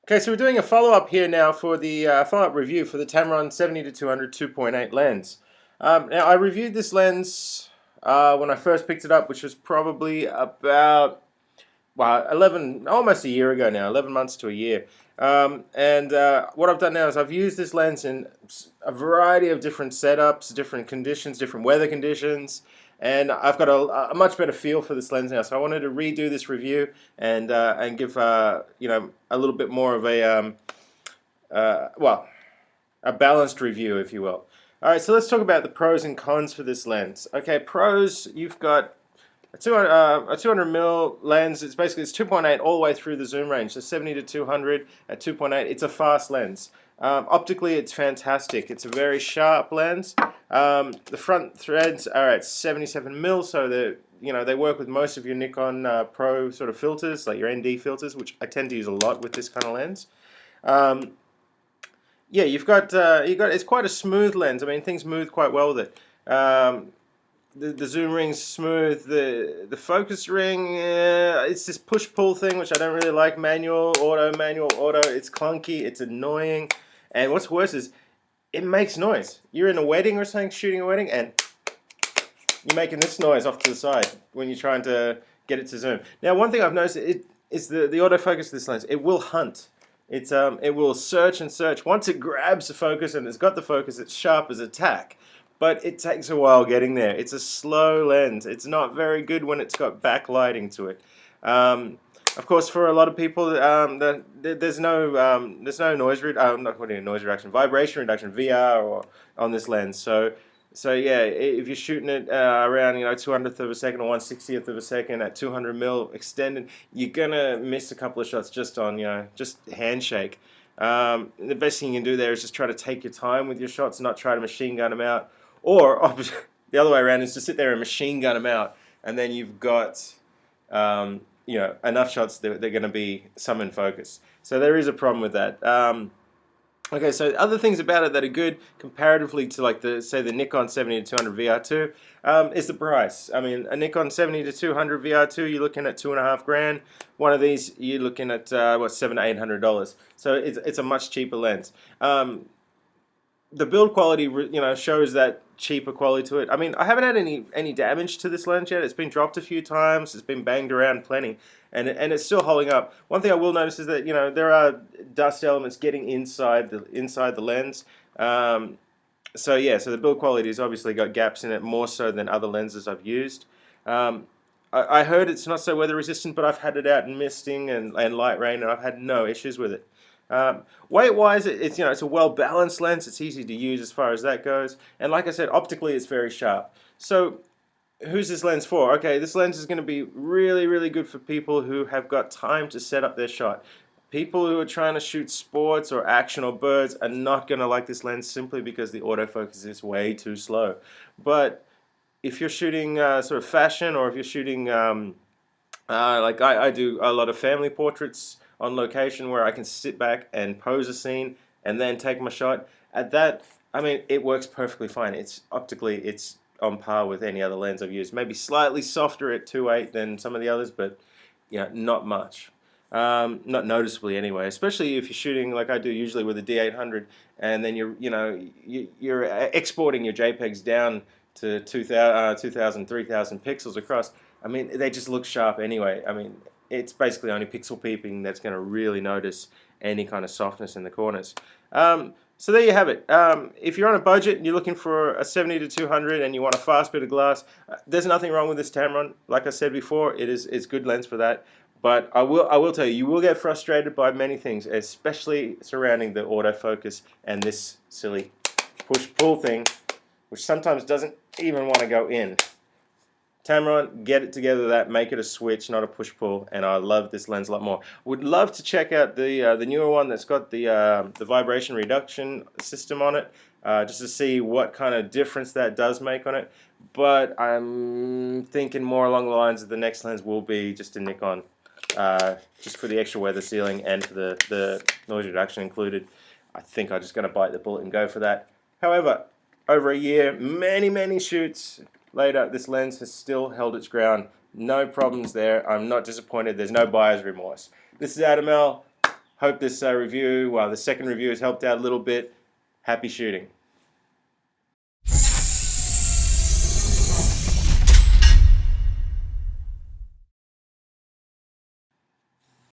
Okay, so we're doing a follow-up here now for the follow-up review for the Tamron 70-200 2.8 lens. Now, I reviewed this lens when I first picked it up, which was probably about, well, 11, almost a year ago now, 11 months to a year. And what I've done now is I've used this lens in a variety of different setups, different conditions, different weather conditions, and I've got a much better feel for this lens now. So I wanted to redo this review and give a little bit more of well, a balanced review, if you will. All right, so let's talk about the pros and cons for this lens. Okay, pros, you've got a 200 mil lens. It's 2.8 all the way through the zoom range. So 70 to 200 at 2.8. It's a fast lens. Optically, it's fantastic. It's a very sharp lens. The front threads are at 77 mil, so they work with most of your Nikon Pro sort of filters, like your ND filters, which I tend to use a lot with this kind of lens. Yeah, it's quite a smooth lens. I mean, things move quite well with it. The zoom ring's smooth. The focus ring, it's this push-pull thing, which I don't really like. Manual, auto. It's clunky. It's annoying. And what's worse is it makes noise. You're in a wedding or something, shooting a wedding, and you're making this noise off to the side when you're trying to get it to zoom. Now, one thing I've noticed is the autofocus of this lens. It will hunt. It will search and search. Once it grabs the focus and it's got the focus, it's sharp as a tack. But it takes a while getting there. It's a slow lens. It's not very good when it's got backlighting to it. Of course, for a lot of people, there's no noise reduction, vibration reduction (VR) or on this lens. So yeah, if you're shooting it around 200th of a second or 1/60th of a second at 200 mil extended, you're gonna miss a couple of shots just on just handshake. The best thing you can do there is just try to take your time with your shots, not try to machine gun them out. Or the other way around is to sit there and machine gun them out, and then you've got enough shots that they're going to be some in focus. So there is a problem with that. Okay, so other things about it that are good comparatively to the Nikon 70-200 VR2 is the price. I mean, a Nikon 70-200 VR2, you're looking at $2.5 grand. One of these, you're looking at $700 to $800. So it's a much cheaper lens. The build quality, shows that cheaper quality to it. I mean, I haven't had any damage to this lens yet. It's been dropped a few times. It's been banged around plenty, and it's still holding up. One thing I will notice is that there are dust elements getting inside the lens. So the build quality has obviously got gaps in it, more so than other lenses I've used. I heard it's not so weather resistant, but I've had it out in misting and light rain, and I've had no issues with it. Weight-wise, it's a well-balanced lens. It's easy to use as far as that goes, and like I said, optically it's very sharp. So, who's this lens for? Okay, this lens is going to be really, really good for people who have got time to set up their shot. People who are trying to shoot sports or action or birds are not going to like this lens simply because the autofocus is way too slow. But if you're shooting sort of fashion, or if you're shooting like I do a lot of family portraits on location where I can sit back and pose a scene and then take my shot. At that, I mean, it works perfectly fine. It's optically, it's on par with any other lens I've used. Maybe slightly softer at 2.8 than some of the others, but not much. Not noticeably anyway. Especially if you're shooting like I do usually with a D800, and then you're exporting your JPEGs down to 2,000, 3,000 pixels across. I mean, they just look sharp anyway. I mean, it's basically only pixel peeping that's going to really notice any kind of softness in the corners. So there you have it. If you're on a budget and you're looking for a 70-200 and you want a fast bit of glass, there's nothing wrong with this Tamron. Like I said before, it's good lens for that. But I will tell you will get frustrated by many things, especially surrounding the autofocus and this silly push-pull thing, which sometimes doesn't even want to go in. Tamron, get it together, make it a switch, not a push-pull, and I love this lens a lot more. Would love to check out the newer one that's got the vibration reduction system on it, just to see what kind of difference that does make on it. But I'm thinking more along the lines of the next lens will be just a Nikon, just for the extra weather sealing and for the noise reduction included. I think I'm just going to bite the bullet and go for that. However, over a year, many shoots later, this lens has still held its ground. No problems there. I'm not disappointed. There's no buyer's remorse. This is Adam L. Hope this review, well, the second review has helped out a little bit. Happy shooting.